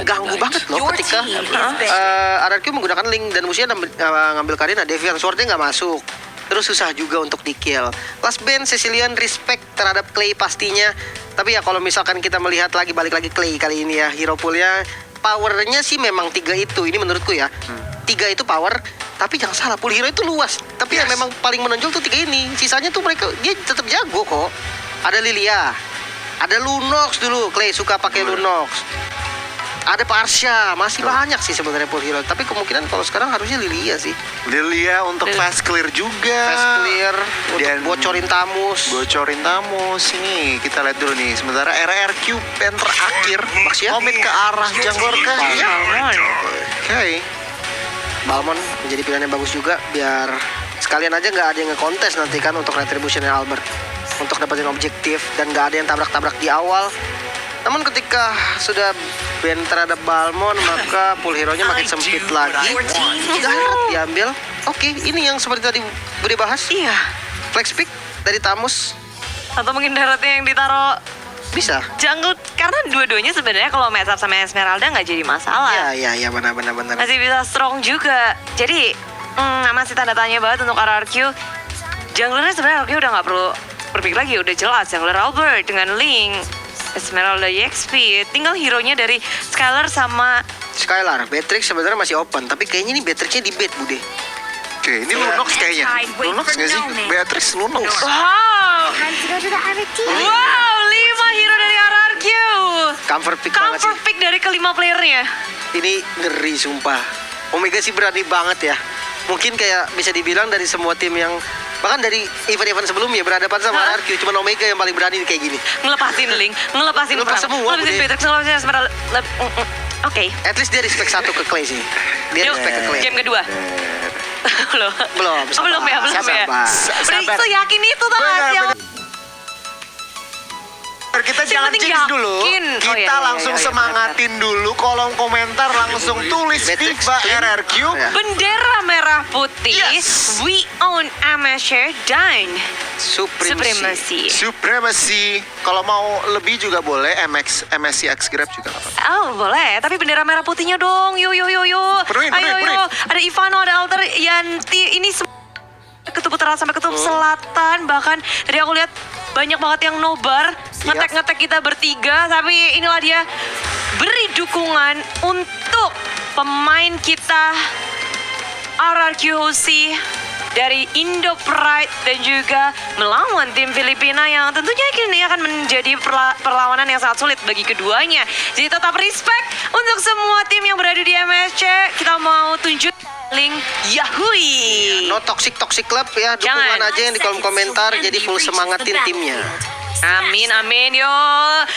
ganggu banget loh ketika RRQ menggunakan Link dan musuhnya ngambil Karina. Deviant Sword-nya nggak masuk. Terus susah juga untuk di-kill. Last band Cecilian respect terhadap Clay pastinya. Tapi ya kalau misalkan kita melihat lagi, balik lagi Clay kali ini ya, hero pool-nya powernya sih memang 3 itu. Ini menurutku ya. 3 itu power, tapi jangan salah, pool hero itu luas. Tapi yang memang paling menonjol tuh 3 ini. Sisanya tuh mereka, dia tetap jago kok. Ada Lilia, ada Lunox dulu. Clay suka pakai Lunox. Ada Parsha, masih banyak sih sebenarnya pool hero. Tapi kemungkinan kalau sekarang harusnya Lilia sih. Lilia untuk fast clear juga. Fast clear, Dan untuk bocorin Tamus. Ini kita lihat dulu nih. Sementara RRQ pen terakhir Maksudnya? komit ke arah jungler kah? Iya. Oke. Balmon menjadi pilihan yang bagus juga. Biar sekalian aja nggak ada yang ngekontes nanti kan untuk retributionnya Albert. Untuk dapetin objektif dan nggak ada yang tabrak-tabrak di awal. Namun ketika sudah ban terhadap Balmon, maka pool hero-nya makin sempit lagi. Darat diambil. Oke, ini yang seperti tadi Budi bahas. Iya. Flex pick dari Tamus Atau mungkin daratnya yang ditaruh bisa. jungle. Karena dua-duanya sebenarnya kalau match up sama Esmeralda nggak jadi masalah. Iya, benar. Masih bisa strong juga. Jadi masih tanda tanya banget untuk RRQ. Junglernya sebenarnya RRQ udah nggak perlu berpikir lagi, udah jelas jungler Albert dengan Link, Esmeralda EXP, tinggal hero-nya dari Skylar sama Skylar, Beatrix sebenarnya masih open, tapi kayaknya ini Beatrix-nya di bait, Bude. Oke, ini Lunox kayaknya. Lunox nggak sih? Beatrice Lunox. wow, 5 hero dari RRQ. Comfort pick banget sih. Comfort pick dari kelima playernya. Ini ngeri sumpah. Omega sih berani banget ya. Mungkin kayak bisa dibilang dari semua tim yang bahkan dari event-event sebelumnya berhadapan sama RRQ, cuman Omega yang paling berani kayak gini. Ngelepasin Link, ngelepasin Ngelepas Frank, semua, ngelepasin Bude. Beatrix, ngelepasin Esmeralda. Oke. At least dia respect 1 ke Clay sih. Dia Yuk, respect ke Clay. game kedua. Belum. Belum, Oh, belum ya, belum ya. Sabar. Udah yakin itu tuh Benar. Kita Yang jangan penting jinx dulu. yakin. Oh, Kita iya, langsung iya, semangatin dulu kolom komentar, langsung tulis Beatrix FIFA Twin. RRQ. Ya. Bendera merah putih. Yes. We own amateur dan Supremacy. Supremacy. Kalau mau lebih juga boleh, MSC X Grab juga nggak apa-apa. Oh boleh, tapi bendera merah putihnya dong. Yuk. Penuhin. Ayo. Ada Ivano, ada Alter, Yanti. Ini kutub utara sampai kutub selatan. Bahkan tadi aku lihat banyak banget yang nobar ngetek kita bertiga. Tapi inilah dia, beri dukungan untuk pemain kita RRQ Hoshi dari Indo Pride dan juga melawan tim Filipina yang tentunya ini akan menjadi perlawanan yang sangat sulit bagi keduanya. Jadi tetap respect untuk semua tim yang berada di MSC. Kita mau tunjuk link Yahui. No toxic club ya, dukungan Jangan. aja yang di kolom komentar, jadi full semangatin timnya. Amin. Yo,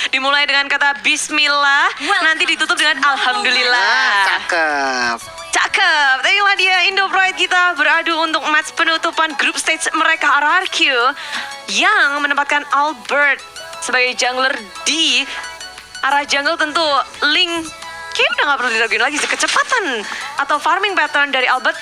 dimulai dengan kata Bismillah, nanti ditutup dengan Alhamdulillah. Cakep. Inilah dia Indo Pride kita beradu untuk match penutupan grup stage mereka RRQ yang menempatkan Albert sebagai jungler di arah jungle. Tentu Link kayaknya udah gak perlu diraguin lagi sih, kecepatan atau farming pattern dari Albert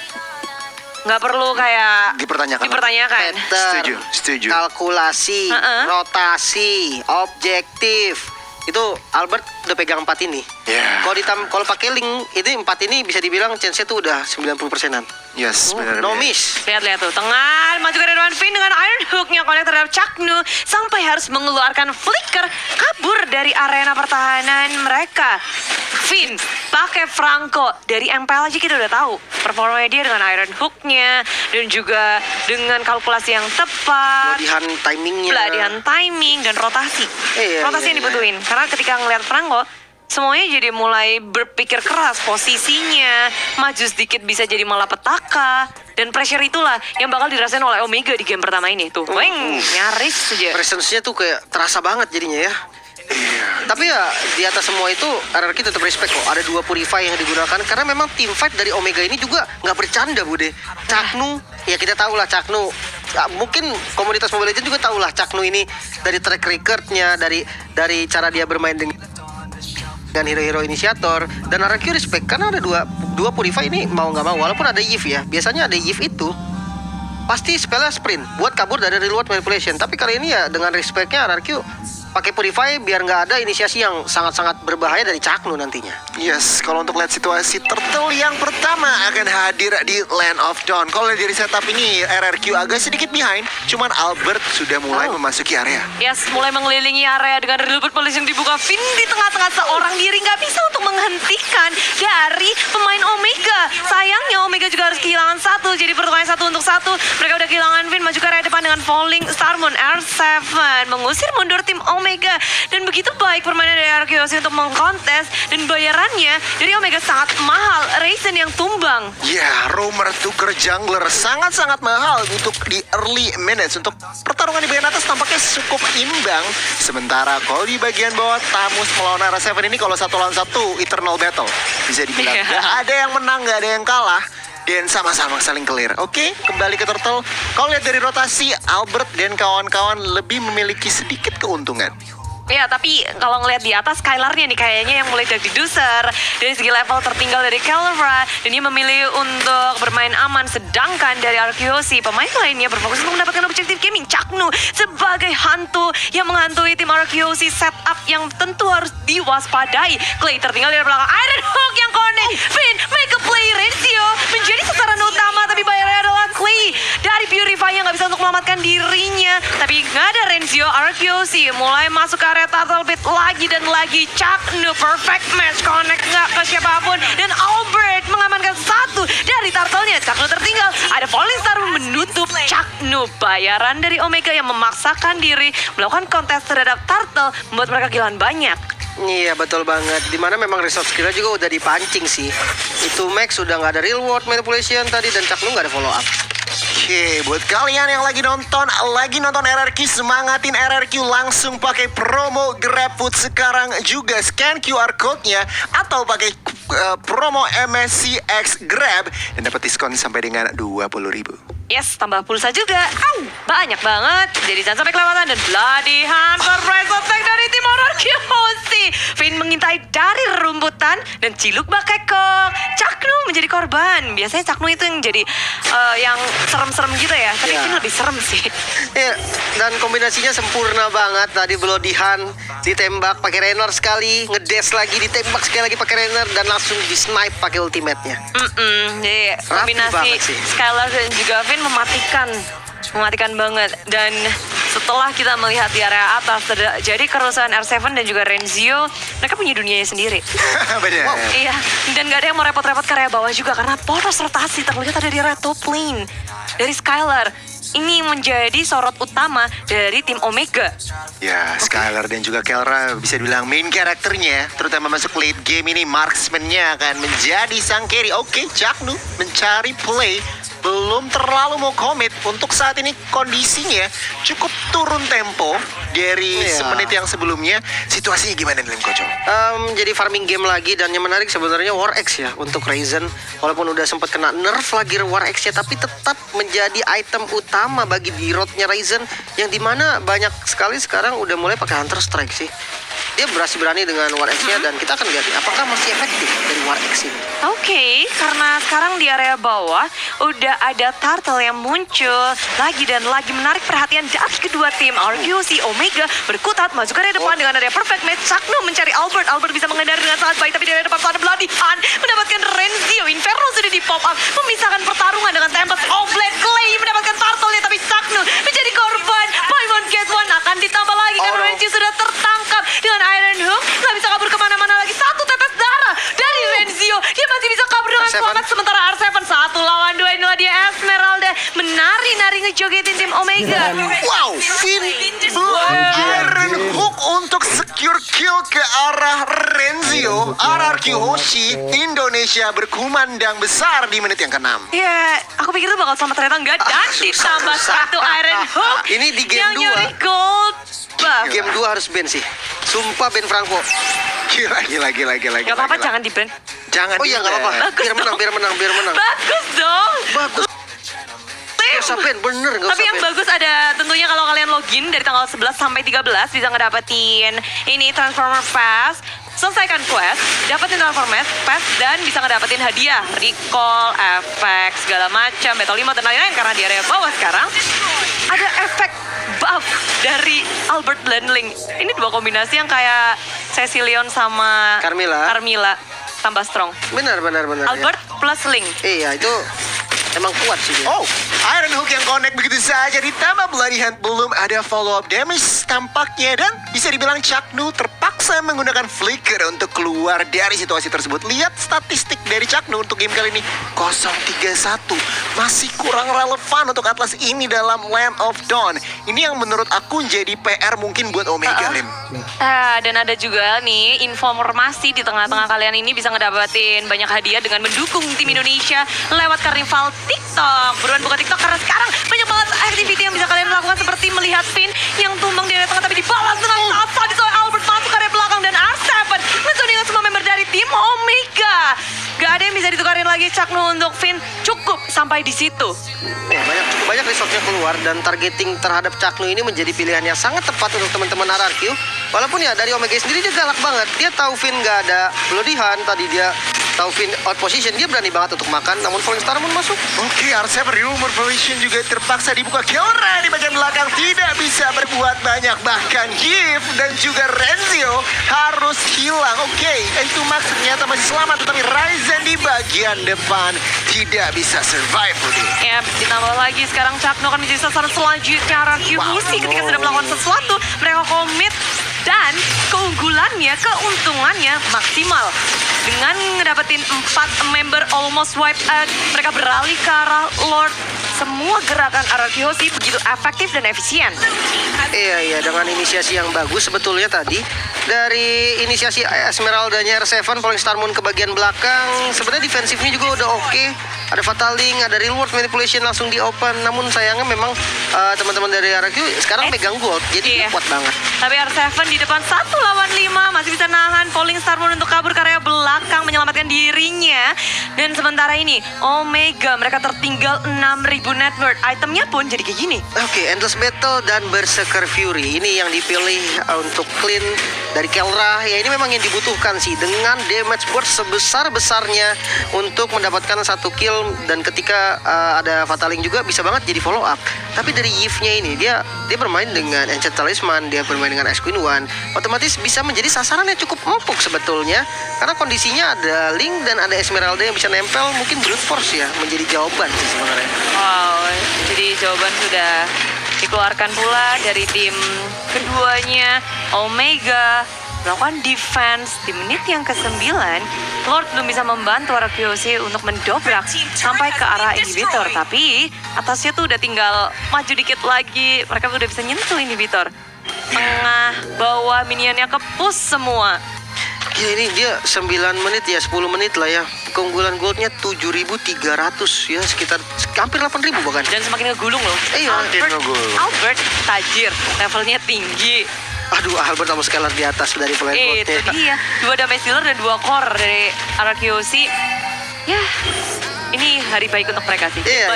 nggak perlu kayak Dipertanyakan. Pattern, Setuju. kalkulasi, rotasi, objektif. Itu Albert udah pegang 4 ini. Yeah. Kalau pakai Link itu 4 ini bisa dibilang chance-nya tuh udah 90%-an. Yes, benar. No miss. Lihat tuh, tengah maju ke depan Finn dengan Iron Hook-nya connect terhadap Chaknu sampai harus mengeluarkan flicker kabur dari arena pertahanan mereka. Finn pakai Franco dari MPL aja kita udah tahu performanya dia dengan Iron Hook-nya dan juga dengan kalkulasi yang tepat, Pelatihan timingnya. pelatihan timing dan rotasi. Rotasi yang dibutuhin karena ketika ngelihat Franco semuanya jadi mulai berpikir keras, posisinya maju sedikit bisa jadi malapetaka, dan pressure itulah yang bakal dirasain oleh Omega di game pertama ini tuh. Weng, nyaris saja. Presence-nya tuh kayak terasa banget jadinya ya. Tapi ya di atas semua itu RRQ tetap respect kok. Ada 2 Purify yang digunakan karena memang team fight dari Omega ini juga nggak bercanda, Bude. Chaknu, ya kita tahu lah Chaknu. Ya, mungkin komunitas Mobile Legends juga tahu lah Chaknu ini dari track record-nya, dari cara dia bermain dengan hero-hero inisiator. Dan RRQ respect karena ada dua Purify ini mau nggak mau, walaupun ada Yif ya. Biasanya ada Yif itu pasti spellnya sprint buat kabur dari reward manipulation. Tapi kali ini ya dengan respectnya RRQ pakai Purify biar nggak ada inisiasi yang sangat-sangat berbahaya dari Caknu nantinya. Yes, kalau untuk lihat situasi Turtle yang pertama akan hadir di Land of Dawn. Kalau dari setup ini RRQ agak sedikit behind, cuman Albert sudah mulai memasuki area. Yes, mulai mengelilingi area dengan Rebirth Police yang dibuka. Finn di tengah-tengah seorang diri nggak bisa untuk menghentikan dari pemain Omega. Sayangnya Omega juga harus kehilangan satu, jadi pertukaran 1-1. Mereka udah kehilangan Finn, maju ke area depan dengan Falling Starmoon. R7 mengusir mundur tim Omega. Dan begitu baik permainan dari Arceus untuk mengkontes, dan bayarannya dari Omega sangat mahal. Raisin yang tumbang. Ya, Roamer tuker jungler sangat-sangat mahal untuk di early minutes. Untuk pertarungan di bagian atas tampaknya cukup imbang. Sementara kalau di bagian bawah, Tamus melawan R7 ini kalau 1-1 eternal battle. Bisa dibilang gak ada yang menang, gak ada yang kalah. Dan sama-sama saling clear. Oke, kembali ke Turtle. Kalau lihat dari rotasi, Albert dan kawan-kawan lebih memiliki sedikit keuntungan. Ya, tapi kalau ngelihat di atas Skylar-nya nih kayaknya yang mulai jadi doser dari segi level tertinggal dari Calvra, dan dia memilih untuk bermain aman. Sedangkan dari Arceus, pemain lainnya berfokus untuk mendapatkan objektif gaming. Caknu sebagai hantu yang menghantui tim Arceus, setup yang tentu harus diwaspadai. Clay tertinggal di belakang, Iron Hook yang connect. Finn make a play, Renzio menjadi sasaran utama, tapi bayarnya adalah Clay dari Purify yang nggak bisa untuk menyelamatkan dirinya. Tapi nggak ada Renzio. Arceus mulai masuk ke area Turtle Pit lagi dan lagi. Caknu perfect match, connect nggak ke siapapun, dan Albert mengamankan satu dari Turtle-nya. Caknu tertinggal, ada Falling Star menutup Caknu. Bayaran dari Omega yang memaksakan diri melakukan kontes terhadap Turtle membuat mereka kehilangan banyak. Iya betul banget. Dimana memang resource skill juga udah dipancing sih. Itu Max sudah nggak ada real world manipulation tadi, dan Caknu nggak ada follow up. Oke, buat kalian yang lagi nonton RRQ, semangatin RRQ langsung pakai promo GrabFood sekarang juga. Scan QR code-nya atau pakai promo MSCX Grab dan dapat diskon sampai dengan 20.000. Yes, tambah pulsa juga. Banyak banget. Jadi jangan sampai kelewatan. Dan Bloody Hand surprise attack dari tim Arceus. Finn mengintai dari rumputan dan Ciluk Bakekok. Caknu menjadi korban. Biasanya Caknu itu yang jadi yang serem-serem gitu ya. Tapi Iya. Finn lebih serem sih. Iya, dan kombinasinya sempurna banget. Tadi Bloody Hand ditembak pakai Raynor sekali, ngedes lagi, ditembak sekali lagi pakai Raynor, dan langsung di snipe pakai ultimate-nya. Jadi Rapi kombinasi banget sih. Skylar dan juga Finn mematikan banget. Dan setelah kita melihat di area atas jadi kerusuhan R7 dan juga Renzio, mereka punya dunianya sendiri. Bener. Wow. Iya, dan gak ada yang mau repot-repot ke area bawah juga karena poros rotasi terlihat ada di area top lane dari Skylar. Ini menjadi sorot utama dari tim Omega. Ya, Skylar dan juga Kelra bisa dibilang main karakternya, terutama masuk late game ini, marksman-nya akan menjadi sang carry. Oke, Caknu mencari play, belum terlalu mau komit. Untuk saat ini kondisinya cukup turun tempo dari Iya. semenit yang sebelumnya. Situasinya gimana nih, Koco? Jadi farming game lagi, dan yang menarik sebenarnya War X ya untuk Ryzen. Walaupun udah sempat kena nerf lagi War X ya, tapi tetap menjadi item utama bagi D-Rod-nya Ryzen, yang dimana banyak sekali sekarang udah mulai pakai Hunter Strike sih. Dia berani dengan War X-nya, dan kita akan lihat nih, apakah masih efektif dari War X ini. Oke, karena sekarang di area bawah udah ada Turtle yang muncul lagi dan lagi menarik perhatian dari kedua tim. Arceus, Omega berkutat maju ke area depan dengan ada perfect match. Caknu mencari Albert. Albert bisa menghindari dengan sangat baik, tapi di area depan ada Bloody Hand mendapatkan Renzio. Inferno sudah di pop up, memisahkan pertarungan dengan Tempest of Blade. Clay mendapatkan Turtle-nya, tapi Caknu menjadi korban. Paimon Get One akan ditambah lagi karena no. Renzio sudah tertangkap dengan Iron Hook. Nggak bisa kabur kemana-mana lagi. Satu tetes darah dari Renzio. Dia masih bisa kabur dengan R7. selamat. Sementara R7 1 lawan 2. Inilah dia Esmeralda menari-nari ngejogetin tim Omega. Wow, Finn Iron Hook untuk secure kill ke arah Renzio. RRQ Hoshi Indonesia berkumandang besar di menit yang ke-6. Ya, aku pikir itu bakal selamat, ternyata enggak. Dan ditambah satu Iron Hook Ini di game yang 2. nyuri gold buff. Game 2 harus ban sih. Sumpah ban Franco. Gila. Gak apa-apa, jangan di-ban. Jangan Oh iya nggak apa-apa. Bagus Biar menang, dong. biar menang. Bagus dong. Bagus. Nggak usah ban, bener nggak Tapi usah yang ban. bagus ada tentunya kalau kalian login dari tanggal 11 sampai 13 bisa ngedapetin ini Transformer Pass. Selesaikan quest, dapetin Transformer Pass, dan bisa ngedapetin hadiah, recall, efek, segala macam, battle 5 dan lain-lain. Karena di area bawah sekarang ada efek buff dari Albert dan Ling. Ini dua kombinasi yang kayak Cecilion sama Carmilla. tambah strong. Benar. Albert plus Ling. Iya, itu emang kuat sih dia. Oh, Iron Hook yang connect begitu saja, ditambah Bloody Hand belum ada follow up damage tampaknya, dan bisa dibilang Chuck Nu terpaksa menggunakan flicker untuk keluar dari situasi tersebut. Lihat statistik dari Chuck Nu untuk game kali ini 0-3-1, masih kurang relevan untuk Atlas ini dalam Land of Dawn. Ini yang menurut aku jadi PR mungkin buat Omega, Lim. Dan ada juga nih informasi di tengah-tengah kalian ini bisa ngedapetin banyak hadiah dengan mendukung tim Indonesia lewat Karnival TikTok. Buruan buka TikTok karena sekarang banyak banget activity yang bisa kalian lakukan, seperti melihat Finn yang tumbang di area tengah tapi dibalas dengan sangat sadis oleh Albert masuk ke area belakang, dan R7 mencuningan semua member dari tim Omega. Gak ada yang bisa ditukarin lagi Chuck Nu untuk Finn, cukup sampai di situ. Ya, cukup banyak resource-nya keluar, dan targeting terhadap Chuck Nu ini menjadi pilihan yang sangat tepat untuk teman-teman RRQ. Walaupun ya dari Omega sendiri dia galak banget. Dia tahu Finn gak ada Bloody Hand, tadi dia tahu Finn out position, dia berani banget untuk makan, namun Falling Star Moon masuk. Oke, R7 rumor position juga terpaksa dibuka. Kiora di bagian belakang tidak bisa berbuat banyak. Bahkan Gift dan juga Renzio harus hilang. Oke, itu Max ternyata masih selamat, tetapi Ryzen di bagian depan tidak bisa survive, Putih. Ya, ditambah lagi sekarang Chuck Nu akan menjadi sasaran selanjutnya RRQ Musi ketika sudah melakukan sesuatu. Mereka komit dan keunggulannya, keuntungannya maksimal. Dengan ngedapetin 4 member almost wipe out, mereka beralih ke arah Lord. Semua gerakan RRQ Hoshi begitu efektif dan efisien. Iya, dengan inisiasi yang bagus sebetulnya tadi. Dari inisiasi Esmeralda-nya R7, Falling Star Moon ke bagian belakang, sebenarnya defensifnya juga udah oke. Ada Fataling, ada Reward Manipulation langsung di open. Namun sayangnya memang teman-teman dari RRQ sekarang megang gold, jadi kuat banget. Tapi R7 di depan 1 lawan 5 masih bisa nahan Falling Star Moon untuk kabur ke area belakang menyelamatkan dirinya. Dan sementara ini Omega mereka tertinggal 6.000 net worth. Itemnya pun jadi kayak gini. Oke, Endless Battle dan Berserker Fury ini yang dipilih untuk clean dari Kelra. Ya, ini memang yang dibutuhkan sih, dengan damage burst sebesar-besarnya untuk mendapatkan 1 kill, dan ketika ada Fataling juga bisa banget jadi follow up. Tapi dari Yves-nya ini dia bermain dengan Ancient Talisman, dia bermain dengan Ice Queen One, otomatis bisa menjadi sasaran yang cukup empuk sebetulnya, karena kondisinya ada Link dan ada Esmeralda yang bisa nempel. Mungkin Brute Force ya menjadi jawaban sih sebenarnya. Wow, jadi jawaban sudah dikeluarkan pula dari tim keduanya. Omega melakukan defense di menit yang ke-9. Lord belum bisa membantu RQC untuk mendobrak sampai ke arah inhibitor, tapi atasnya tuh udah tinggal maju dikit lagi. Mereka udah bisa nyentuh inhibitor. Tengah, bawah, minionnya ke-push semua. Gila, ini dia 9 menit ya, 10 menit lah ya. Keunggulan goldnya 7.300 ya, sekitar hampir 8.000 bahkan. Dan semakin ngegulung loh. Iya, Albert tajir, levelnya tinggi. Aduh, Albert sama Scalar di atas dari Flying Gold. Itu dia, 2 damage dealer dan 2 core dari RQC. Ya, ini hari baik untuk mereka sih. Iya.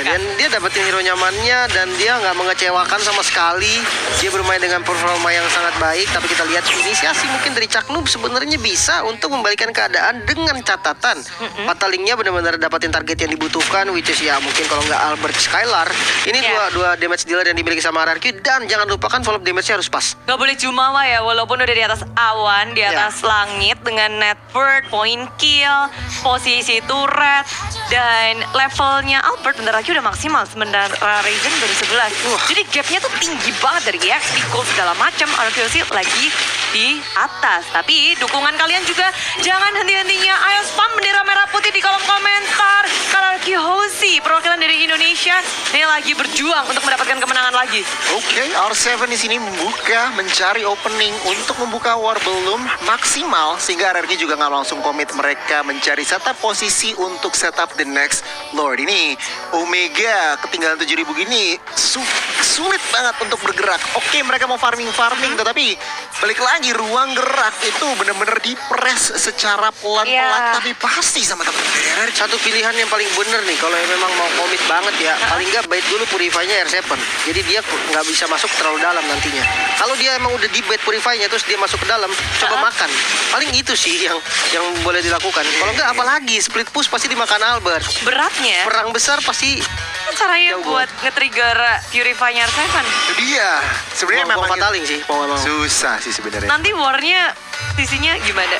Dan dia dapetin hero nyamannya, dan dia nggak mengecewakan sama sekali. Dia bermain dengan performa yang sangat baik. Tapi kita lihat inisiasi mungkin dari Chuck Nu sebenarnya bisa untuk membalikan keadaan, dengan catatan Fatalingnya benar-benar dapetin target yang dibutuhkan, which is ya mungkin kalau nggak Albert, Skylar. Ini dua damage dealer yang dimiliki sama RRQ, dan jangan lupakan follow up damage-nya harus pas. Gak boleh jumawa ya, walaupun udah di atas awan, di atas langit dengan net worth, point kill, posisi turret, dan levelnya Albert bentar lagi udah maksimal, sementara Ryzen baru 11. Jadi gapnya tuh tinggi banget dari EXP, gold segala macam. RQC lagi di atas. Tapi dukungan kalian juga jangan henti-hentinya. Ayo spam bendera merah putih di kolom komentar. RRQ Hoshi, perwakilan dari Indonesia, ini lagi berjuang untuk mendapatkan kemenangan lagi. Oke, R7 di sini mencari opening untuk membuka war belum maksimal, sehingga RRQ juga nggak langsung komit. Mereka mencari setup posisi untuk setup the next Lord. Ini Omega ketinggalan 7.000 gini sulit banget untuk bergerak. Oke, mereka mau farming, tetapi balik lagi ruang gerak itu benar-benar dipres secara pelan-pelan, tapi pasti sama teman-teman. Satu pilihan yang paling bener nih, kalau memang mau komit banget ya, paling nggak bait dulu Purify-nya R7. Jadi dia nggak bisa masuk terlalu dalam nantinya. Kalau dia emang udah di bait Purify-nya terus dia masuk ke dalam, coba makan. Paling itu sih yang boleh dilakukan. Kalau nggak apalagi split push pasti dimakan Albert. Beratnya Perang besar pasti caranya Jauh buat nge-trigger Purify-nya Seven? Itu dia. Sebenarnya Mau memang fataling sih, mau nggak mau. susah sih sebenarnya. Nanti war-nya sisinya gimana?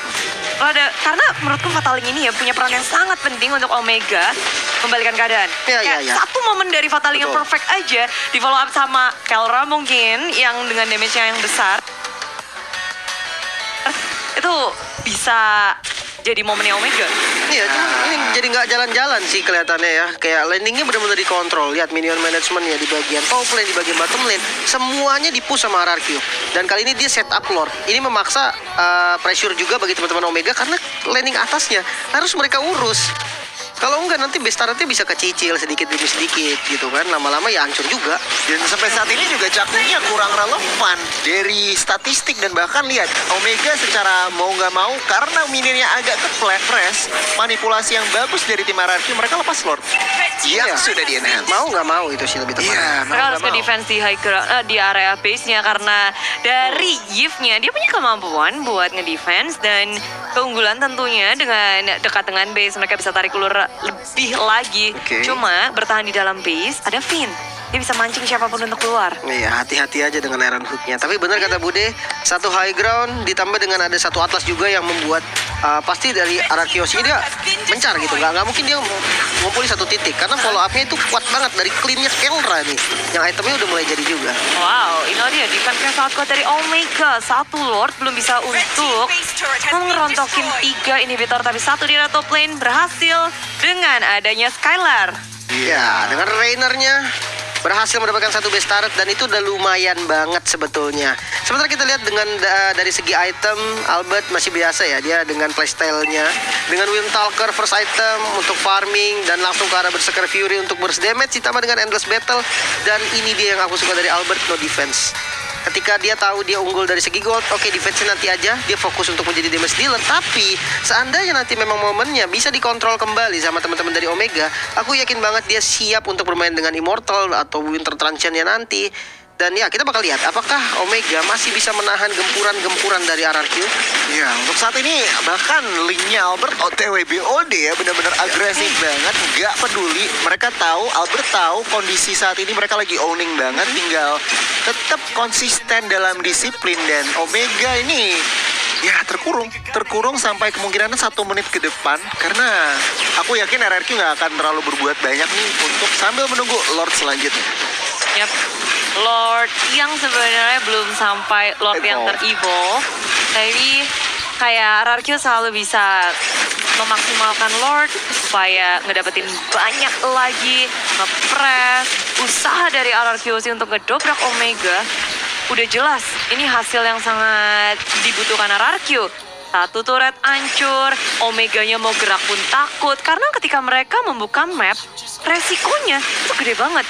Karena menurutku Fataling ini ya punya peran yang sangat penting untuk Omega membalikan keadaan. Iya, Kayak iya. satu momen dari Fataling yang Betul. perfect aja di follow up sama Kelra mungkin yang dengan damage-nya yang besar. Itu bisa jadi momennya Omega. Iya, cuma ini jadi nggak jalan-jalan sih kelihatannya ya. Kayak landingnya benar-benar dikontrol. Lihat minion managementnya di bagian top lane, di bagian bottom lane, semuanya di-push sama RRQ. Dan kali ini dia set up Lord. Ini memaksa pressure juga bagi teman-teman Omega karena landing atasnya harus mereka urus. Kalau enggak nanti base turretnya bisa kecicil sedikit demi sedikit gitu kan. Lama-lama ya hancur juga. Dan sampai saat ini juga Cakungnya kurang relevan dari statistik dan bahkan lihat Omega secara mau nggak mau karena minionnya agak press, manipulasi yang bagus dari tim RRQ mereka lepas Lord yang Iya. sudah di enhance. Mau nggak mau itu sih lebih tepat. Iya, mau Mereka harus nggak mau. nge-defense di high ground, di area base-nya karena dari Yves-nya dia punya kemampuan buat nge-defense dan keunggulan tentunya dengan dekat dengan base mereka bisa tarik ulur lebih lagi. Oke. Cuma bertahan di dalam base ada Finn. Dia bisa mancing siapapun untuk keluar. Iya, hati-hati aja dengan Iron Hook-nya. Tapi benar kata Bude, satu high ground ditambah dengan ada satu Atlas juga yang membuat pasti dari Arceus ini dia mencar gitu. Nggak mungkin dia ngumpulin satu titik karena follow up-nya itu kuat banget dari clean-nya Kelra nih. Yang itemnya udah mulai jadi juga. Wow, ini dia defense-nya sangat kuat dari Omega. Satu Lord belum bisa untuk mengerontokin 3 inhibitor, tapi satu di top lane berhasil dengan adanya Skylar. Ya, dengan Rainernya berhasil mendapatkan satu base turret dan itu udah lumayan banget sebetulnya. Sementara kita lihat dengan dari segi item, Albert masih biasa ya, dia dengan playstyle-nya, dengan Windtalker first item untuk farming dan langsung ke arah Berserker Fury untuk burst damage ditambah dengan Endless Battle. Dan ini dia yang aku suka dari Albert, no defense. Ketika dia tahu dia unggul dari segi gold, oke defense-nya nanti aja, dia fokus untuk menjadi damage dealer. Tapi seandainya nanti memang momennya bisa dikontrol kembali sama teman-teman dari Omega, aku yakin banget dia siap untuk bermain dengan Immortal atau Winter Truncheon-nya nanti. Dan ya kita bakal lihat apakah Omega masih bisa menahan gempuran-gempuran dari RRQ. Ya, untuk saat ini bahkan linknya Albert OTW BOD ya benar-benar agresif banget, nggak peduli. Mereka tahu, Albert tahu kondisi saat ini mereka lagi owning banget, tinggal tetap konsisten dalam disiplin dan Omega ini ya terkurung sampai kemungkinan 1 menit ke depan karena aku yakin RRQ nggak akan terlalu berbuat banyak nih untuk sambil menunggu Lord selanjutnya. Yap, Lord yang sebenarnya belum sampai Lord yang Evolve. ter-evolve. Tapi kayak RRQ selalu bisa memaksimalkan Lord supaya ngedapetin banyak lagi nge-press. Usaha dari RRQ sih untuk ngedobrak Omega udah jelas. Ini hasil yang sangat dibutuhkan RRQ. Satu turret hancur, Omeganya mau gerak pun takut. Karena ketika mereka membuka map, resikonya itu gede banget.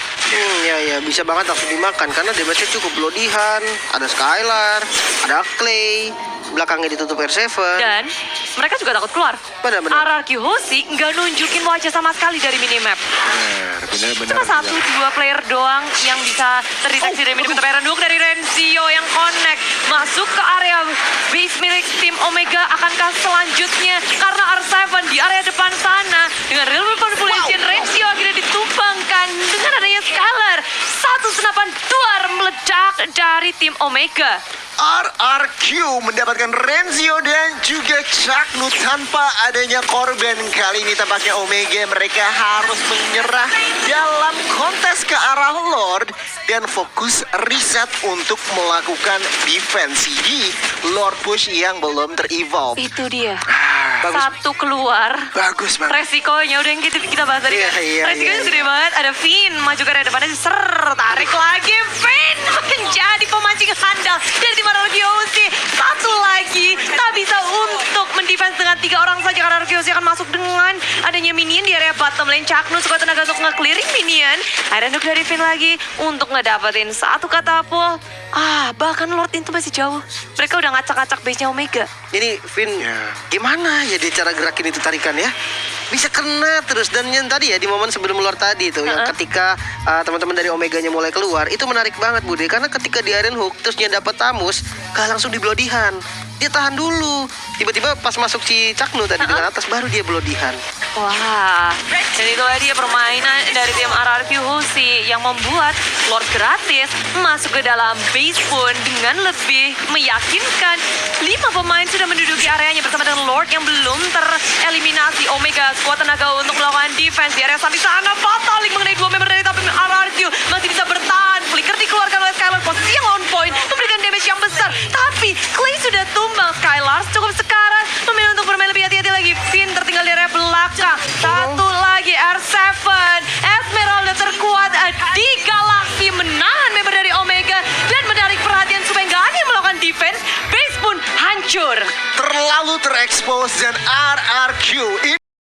Ya bisa banget langsung dimakan karena damage-nya cukup blodihan, ada Skylar, ada Clay, belakangnya ditutup R7. Dan mereka juga takut keluar. Benar-benar. RRQ Hoshi nggak nunjukin wajah sama sekali dari minimap. Benar-benar. Cuma 1-2 player doang yang bisa terdeteksi dari minimap. Tapi Randuk dari Renzio yang connect masuk ke area base milik tim Omega. Akankah selanjutnya karena R7 di area depan sana dengan real manipulation Renzio akhirnya ditumbangkan dengan adanya Skylar. Satu senapan duar meledak dari tim Omega. RRQ mendapatkan Renzio dan juga Chaknu tanpa adanya korban. Kali ini tampaknya Omega mereka harus menyerah dalam kontes ke arah Lord dan fokus riset untuk melakukan defense di Lord push yang belum ter-evolve. Itu dia. Bagus. Satu keluar. Bagus banget. Resikonya udah yang kita bahas tadi kan. Iya, Resikonya iya. gede banget. Ada Finn maju ke area depannya tarik lagi Finn menjadi pemancing handal dari tim RRQ. Satu lagi tak bisa untuk mendefense dengan 3 orang saja karena RRQ akan masuk dengan adanya minion di area bottom lane. Chaknu suka tenaga untuk nge-clearing minion. Ada nuk dari Finn lagi untuk ngedapetin satu katapult. Bahkan Lord itu masih jauh. Mereka udah ngacak-ngacak base-nya Omega. Ini Vin, gimana ya dia cara gerakin itu tarikan ya? Bisa kena terus. Dan yang tadi ya di momen sebelum Lord tadi itu yang ketika teman-teman dari Omeganya mulai keluar, itu menarik banget Bude. Karena ketika di Iron Hook terus dia dapat Tamus, gak langsung di blodihan. dia tahan dulu. Tiba-tiba pas masuk si Caknu tadi dengan atas, baru dia belodihan. Wah, dan itulah dia permainan dari tim RRQ Husi yang membuat Lord gratis masuk ke dalam base pun dengan lebih meyakinkan. 5 pemain sudah menduduki areanya bersama dengan Lord yang belum tereliminasi. Omega sekuat tenaga untuk melakukan defense di area samping sana. Fataling mengenai 2 member dari tim RRQ masih bisa bertahan. Flicker dikeluarkan oleh Skylar, posisi yang on point, memberikan damage yang besar. Tapi Clay sudah tumbang. Skylar cukup sekarang memilih untuk bermain lebih hati-hati lagi. Finn tertinggal di area belakang. Satu lagi R7. Esmeralda terkuat di galaksi menahan member dari Omega dan menarik perhatian supaya nggak ada yang melakukan defense. Base pun hancur. Terlalu terekspos dan RRQ